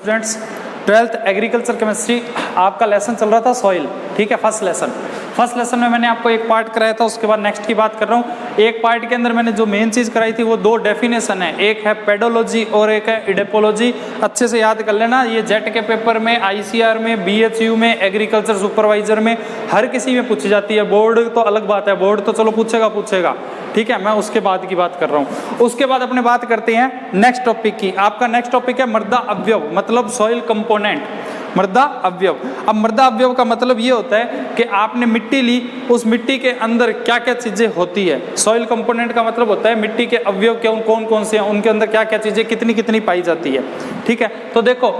Students, 12th agriculture chemistry आपका lesson चल रहा था सॉइल, ठीक है। फर्स्ट लेसन में मैंने आपको एक पार्ट कराया था, उसके बाद नेक्स्ट की बात कर रहा हूँ। एक पार्ट के अंदर मैंने जो मेन चीज़ कराई थी वो दो डेफिनेशन है, एक है पेडोलॉजी और एक है इडेपोलॉजी। अच्छे से याद कर लेना, ये जेट के पेपर में, ICR में, BHU में, एग्रीकल्चर सुपरवाइजर में, हर किसी में पूछी जाती है। बोर्ड तो अलग बात है, बोर्ड तो चलो पूछेगा, ठीक है। मैं उसके बाद की बात कर रहा हूँ। उसके बाद अपने बात करते हैं नेक्स्ट टॉपिक की। आपका नेक्स्ट टॉपिक है मृदा अवयव, मतलब सॉइल कंपोनेंट, मृदा अवयव। अब मृदा अवयव का मतलब ये होता है कि आपने मिट्टी ली, उस मिट्टी के अंदर क्या क्या चीज़ें होती है। सॉइल कंपोनेंट का मतलब होता है मिट्टी के अवयव कौन कौन से हैं, उनके अंदर क्या क्या चीज़ें कितनी कितनी पाई जाती है, ठीक है। तो देखो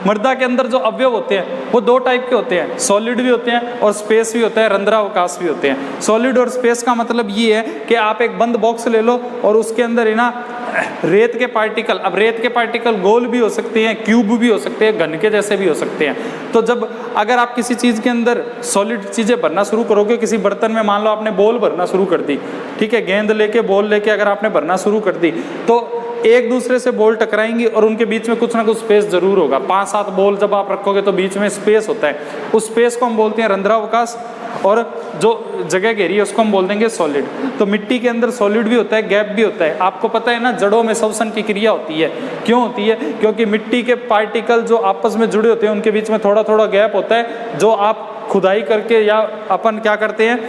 मृदा के अंदर जो अवयव होते हैं वो दो टाइप के होते हैं, सॉलिड भी होते हैं और स्पेस भी होता है, रंध्रावकाश भी होते हैं। सॉलिड और स्पेस का मतलब ये है कि आप एक बंद बॉक्स ले लो और उसके अंदर है ना रेत के पार्टिकल, अब रेत के पार्टिकल गोल भी हो सकते हैं, क्यूब भी हो सकते हैं, घन के जैसे भी हो सकते हैं। तो जब अगर आप किसी चीज़ के अंदर सॉलिड चीज़ें भरना शुरू करोगे, किसी बर्तन में मान लो आपने बॉल भरना शुरू कर दी, ठीक है, गेंद लेके बॉल लेके अगर आपने भरना शुरू कर दी तो एक दूसरे से बॉल टकराएंगी और उनके बीच में कुछ ना कुछ स्पेस जरूर होगा। 5-7 बॉल जब आप रखोगे तो बीच में स्पेस होता है, उस स्पेस को हम बोलते हैं रंध्रावकाश, और जो जगह घेरी है उसको हम बोल देंगे सॉलिड। तो मिट्टी के अंदर सॉलिड भी होता है, गैप भी होता है। आपको पता है ना, जड़ों में श्वसन की क्रिया होती है। क्यों होती है? क्योंकि मिट्टी के पार्टिकल जो आपस में जुड़े होते हैं उनके बीच में थोड़ा थोड़ा गैप होता है, जो आप खुदाई करके या अपन क्या करते हैं,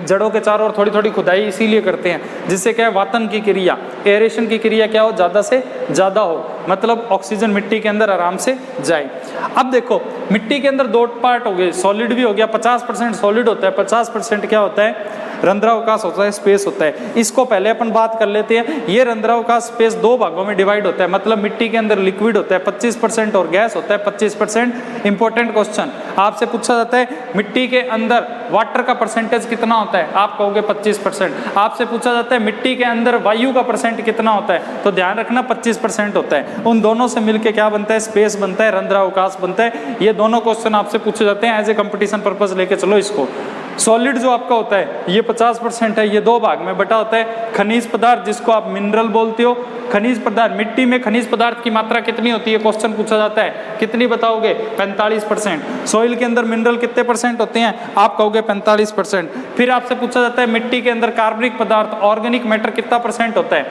जड़ों के चारों ओर थोड़ी थोड़ी खुदाई इसीलिए करते हैं जिससे क्या है, वातन की क्रिया, एरेशन की क्रिया क्या हो, ज़्यादा से ज़्यादा हो, मतलब ऑक्सीजन मिट्टी के अंदर आराम से जाए। अब देखो मिट्टी के अंदर दो पार्ट हो गए, सॉलिड भी हो गया, 50% सॉलिड होता है, 50% क्या होता है, रंध्रावकाश होता है, स्पेस होता है। इसको पहले अपन बात कर लेते हैं। ये रंध्रावकाश स्पेस दो भागों में डिवाइड होता है, मतलब मिट्टी के अंदर लिक्विड होता है 25% और गैस होता है 25%। इंपॉर्टेंट क्वेश्चन आपसे पूछा जाता है मिट्टी के अंदर वाटर का परसेंटेज कितना होता है, आप कहोगे 25%। आपसे पूछा जाता है मिट्टी के अंदर वायु का परसेंट कितना होता है, तो ध्यान रखना 25% होता है। उन दोनों से मिलकर क्या बनता है, स्पेस बनता है, रंध्रावकाश बनता है। ये दोनों क्वेश्चन आपसे पूछे जाते हैं एज ए कंपटीशन पर्पज, लेके चलो इसको। सॉलिड जो आपका होता है ये 50% है, ये दो भाग में बटा होता है। खनिज पदार्थ जिसको आप मिनरल बोलते हो, खनिज पदार्थ, मिट्टी में खनिज पदार्थ की मात्रा कितनी होती है, क्वेश्चन पूछा जाता है, कितनी बताओगे, 45%। सॉइल के अंदर मिनरल कितने परसेंट होते हैं, आप कहोगे 45%। फिर आपसे पूछा जाता है मिट्टी के अंदर कार्बनिक पदार्थ, ऑर्गेनिक मैटर कितना परसेंट होता है,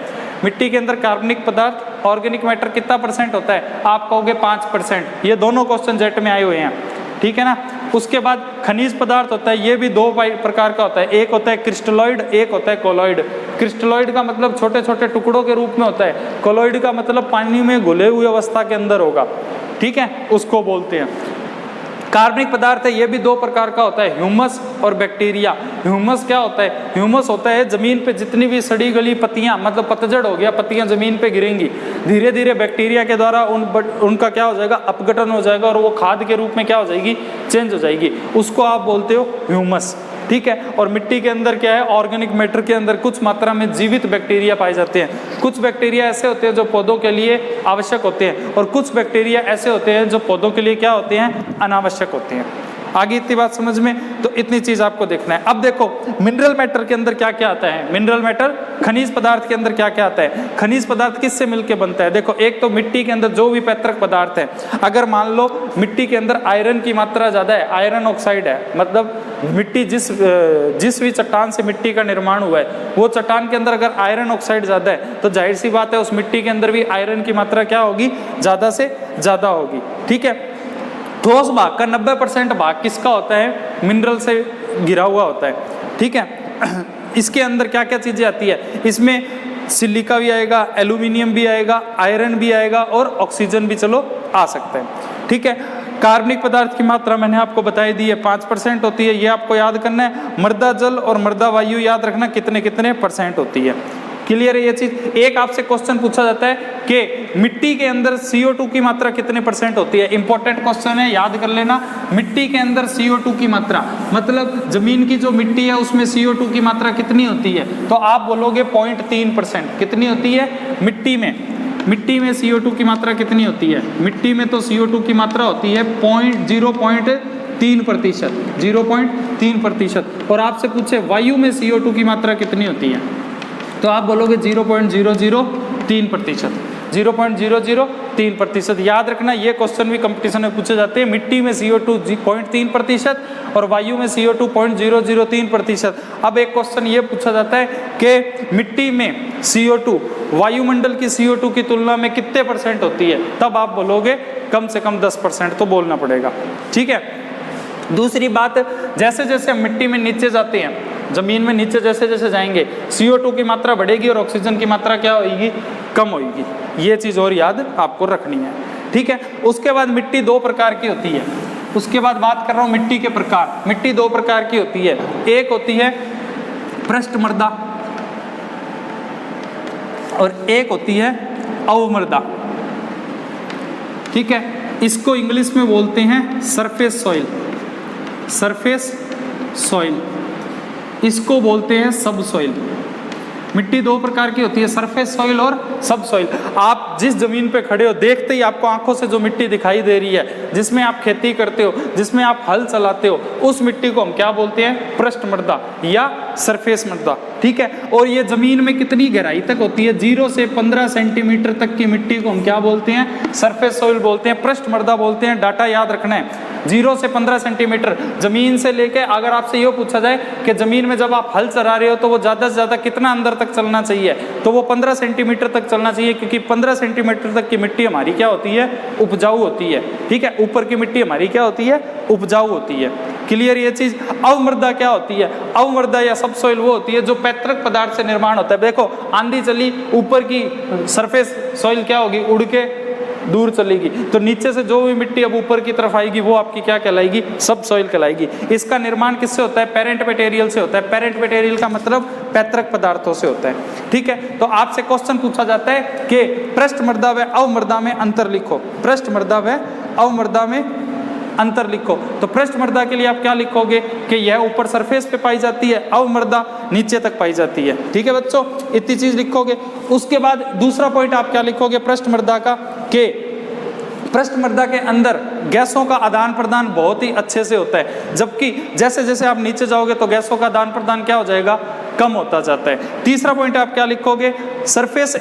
मिट्टी के अंदर कार्बनिक पदार्थ, ऑर्गेनिक मैटर कितना परसेंट होता है, आप कहोगे 5%। ये दोनों क्वेश्चन जेट में आए हुए हैं, ठीक है ना। उसके बाद खनिज पदार्थ होता है, ये भी दो प्रकार का होता है, एक होता है क्रिस्टलॉइड, एक होता है कोलॉइड। क्रिस्टलॉइड का मतलब छोटे छोटे टुकड़ों के रूप में होता है, कोलॉइड का मतलब पानी में घुले हुए अवस्था के अंदर होगा, ठीक है, उसको बोलते हैं। कार्बनिक पदार्थ है, ये भी दो प्रकार का होता है, ह्यूमस और बैक्टीरिया। ह्यूमस क्या होता है, ह्यूमस होता है जमीन पे जितनी भी सड़ी गली पत्तियां, मतलब पतझड़ हो गया, पत्तियां जमीन पे गिरेंगी, धीरे धीरे बैक्टीरिया के द्वारा उनका क्या हो जाएगा, अपघटन हो जाएगा और वो खाद के रूप में क्या हो जाएगी, चेंज हो जाएगी, उसको आप बोलते हो ह्यूमस, ठीक है। और मिट्टी के अंदर क्या है, ऑर्गेनिक मैटर के अंदर कुछ मात्रा में जीवित बैक्टीरिया पाए जाते हैं। कुछ बैक्टीरिया ऐसे होते हैं जो पौधों के लिए आवश्यक होते हैं और कुछ बैक्टीरिया ऐसे होते हैं जो पौधों के लिए क्या होते हैं, अनावश्यक होते हैं। आगे इतनी बात समझ में, तो इतनी चीज आपको देखना है। अब देखो मिनरल मैटर के अंदर क्या क्या आता है, मिनरल मैटर खनिज पदार्थ के अंदर क्या क्या आता है। खनिज पदार्थ किससे मिलके बनता है, देखो एक तो मिट्टी के अंदर जो भी पैतृक पदार्थ है, अगर मान लो मिट्टी के अंदर आयरन की मात्रा ज्यादा है, आयरन ऑक्साइड है, मतलब मिट्टी जिस भी चट्टान से मिट्टी का निर्माण हुआ है वो चट्टान के अंदर अगर आयरन ऑक्साइड ज्यादा है तो जाहिर सी बात है उस मिट्टी के अंदर भी आयरन की मात्रा क्या होगी, ज्यादा से ज्यादा होगी, ठीक है। ठोस भाग का 90% भाग किसका होता है, मिनरल से घिरा हुआ होता है, ठीक है। इसके अंदर क्या क्या चीजें आती है, इसमें सिलिका भी आएगा, एल्यूमिनियम भी आएगा, आयरन भी आएगा और ऑक्सीजन भी चलो आ सकता है, ठीक है। कार्बनिक पदार्थ की मात्रा मैंने आपको बताई दी है 5% होती है, ये आपको याद करना है। मृदा जल और मृदा वायु याद रखना कितने कितने % होती है, क्लियर है ये चीज। एक आपसे क्वेश्चन पूछा जाता है कि मिट्टी के अंदर CO2 की मात्रा कितने % होती है, इंपॉर्टेंट क्वेश्चन है, याद कर लेना। मिट्टी के अंदर CO2 की मात्रा, मतलब जमीन की जो मिट्टी है उसमें CO2 की मात्रा कितनी होती है, तो आप बोलोगे 0.3%। कितनी होती है मिट्टी में, मिट्टी में CO2 की मात्रा कितनी होती है, मिट्टी में तो CO2 की मात्रा होती है 0.3%, 0.3%। और आपसे पूछे वायु में CO2 की मात्रा कितनी होती है, तो आप बोलोगे 0.003%, 0.003 3%। याद रखना ये क्वेश्चन भी कंपटीशन में पूछे जाते हैं। मिट्टी में CO2 0.3% और वायु में CO2 0.003%। अब एक क्वेश्चन ये पूछा जाता है कि मिट्टी में CO2 वायुमंडल की CO2 की तुलना में कितने % होती है, तब आप बोलोगे कम से कम 10% तो बोलना पड़ेगा। ठीक है। दूसरी बात, जैसे जैसे हम मिट्टी में नीचे जाते हैं, जमीन में नीचे जैसे जैसे जाएंगे, CO2 की मात्रा बढ़ेगी और ऑक्सीजन की मात्रा क्या होगी, कम होगी। ये चीज़ और याद आपको रखनी है। ठीक है। उसके बाद मिट्टी 2 प्रकार की होती है। उसके बाद बात कर रहा हूँ मिट्टी के प्रकार। मिट्टी 2 प्रकार की होती है। एक होती है पृष्ठ मृदा और एक होती है अवमृदा। ठीक है। इसको इंग्लिश में बोलते हैं सरफेस सॉइल। सरफेस सॉइल, इसको बोलते हैं सब सॉइल। मिट्टी 2 प्रकार की होती है, सरफेस सॉइल और सब सॉइल। आप जिस जमीन पे खड़े हो, देखते ही आपको आंखों से जो मिट्टी दिखाई दे रही है, जिसमें आप खेती करते हो, जिसमें आप हल चलाते हो, उस मिट्टी को हम क्या बोलते हैं, पृष्ठ मृदा या सरफेस मृदा। ठीक है। और ये जमीन में कितनी गहराई तक होती है, 0 से 15 सेंटीमीटर तक की मिट्टी को हम क्या बोलते हैं, सरफेस सॉइल बोलते हैं, पृष्ठ मृदा बोलते हैं। डाटा याद रखना है, 0 से 15 सेंटीमीटर जमीन से लेके, अगर आपसे ये पूछा जाए कि जमीन में जब आप हल चला रहे हो तो वो ज़्यादा से ज़्यादा कितना अंदर तक चलना चाहिए, तो वो 15 सेंटीमीटर तक चलना चाहिए, क्योंकि 15 सेंटीमीटर तक की मिट्टी हमारी क्या होती है, उपजाऊ होती है। ठीक है। ऊपर की मिट्टी हमारी क्या होती है, उपजाऊ होती है। क्लियर ये चीज। अवमृदा क्या होती है, अवमृदा या सब सॉइल वो होती है जो पैतृक पदार्थ से निर्माण होता है। देखो आंधी चली, ऊपर की सरफेस सॉइल क्या होगी, उड़ के दूर चलेगी, तो नीचे से जो भी मिट्टी अब ऊपर की तरफ आएगी वो आपकी क्या कहलाएगी, सब सॉइल कहलाएगी। इसका निर्माण किससे होता है, पेरेंट मटेरियल से होता है। पेरेंट मटेरियल का मतलब पैतृक पदार्थों से होता है। ठीक है। तो आपसे क्वेश्चन पूछा जाता है कि पृष्ठ मृदा व अवमृदा में अंतर लिखो। पृष्ठ मृदा व अवमृदा में अंतर लिखो। तो पृष्ठ मृदा के लिए आप क्या लिखोगे कि यह ऊपर सरफेस पे पाई जाती है, अवमृदा नीचे तक पाई जाती है। ठीक है बच्चों, इतनी चीज लिखोगे। उसके बाद दूसरा पॉइंट आप क्या लिखोगे पृष्ठ मृदा का, कि पृष्ठ मृदा के अंदर गैसों का आदान प्रदान बहुत ही अच्छे से होता है, जबकि जैसे जैसे आप नीचे जाओगे तो गैसों का आदान प्रदान क्या हो जाएगा, कम होता जाता है। तीसरा पॉइंट आप क्या लिखोगे, सरफेस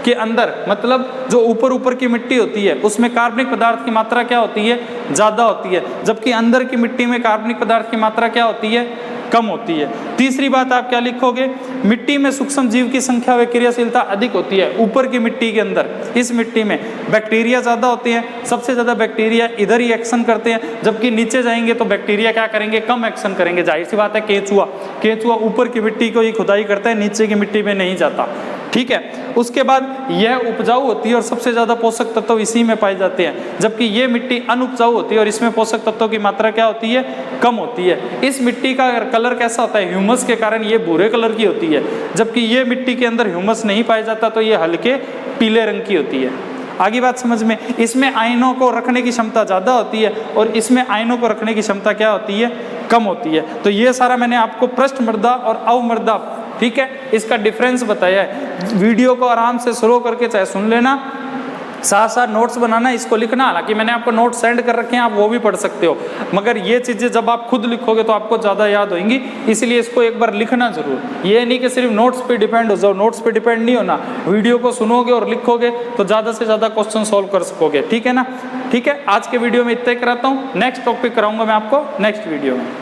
के अंदर मतलब जो ऊपर ऊपर की मिट्टी होती है उसमें कार्बनिक पदार्थ की मात्रा क्या होती है, ज़्यादा होती है, जबकि अंदर की मिट्टी में कार्बनिक पदार्थ की मात्रा क्या होती है, कम होती है। तीसरी बात आप क्या लिखोगे, मिट्टी में सूक्ष्म जीव की संख्या व क्रियाशीलता अधिक होती है। ऊपर की मिट्टी के अंदर, इस मिट्टी में बैक्टीरिया ज़्यादा होते हैं, सबसे ज़्यादा बैक्टीरिया इधर ही एक्शन करते हैं, जबकि नीचे जाएंगे तो बैक्टीरिया क्या करेंगे, कम एक्शन करेंगे। जाहिर सी बात है, केंचुआ ऊपर की मिट्टी को ही खुदाई करता है, नीचे की मिट्टी में नहीं जाता। ठीक है। उसके बाद यह उपजाऊ होती है और सबसे ज़्यादा पोषक तत्व इसी में पाए जाते हैं, जबकि ये मिट्टी अनुपजाऊ होती है और इसमें पोषक तत्वों की मात्रा क्या होती है, कम होती है। इस मिट्टी का कलर कैसा होता है, ह्यूमस के कारण ये भूरे कलर की होती है, जबकि ये मिट्टी के अंदर ह्यूमस नहीं पाया जाता तो ये हल्के पीले रंग की होती है। आगे बात समझ में, इसमें आयनों को रखने की क्षमता ज़्यादा होती है और इसमें आयनों को रखने की क्षमता क्या होती है, कम होती है। तो ये सारा मैंने आपको पृष्ठ मृदा और अवमृदा, ठीक है, इसका डिफरेंस बताया है। वीडियो को आराम से स्लो करके चाहे सुन लेना, साथ साथ नोट्स बनाना, इसको लिखना। हालांकि मैंने आपको नोट्स सेंड कर रखे हैं, आप वो भी पढ़ सकते हो, मगर ये चीज़ें जब आप खुद लिखोगे तो आपको ज़्यादा याद होंगी, इसलिए इसको एक बार लिखना जरूर। ये नहीं कि सिर्फ नोट्स पे डिपेंड हो जाओ, नोट्स पे डिपेंड नहीं होना, वीडियो को सुनोगे और लिखोगे तो ज़्यादा से ज़्यादा क्वेश्चन सॉल्व कर सकोगे। ठीक है ना। ठीक है, आज के वीडियो में इतना ही कराता हूँ, नेक्स्ट टॉपिक कराऊंगा मैं आपको नेक्स्ट वीडियो में।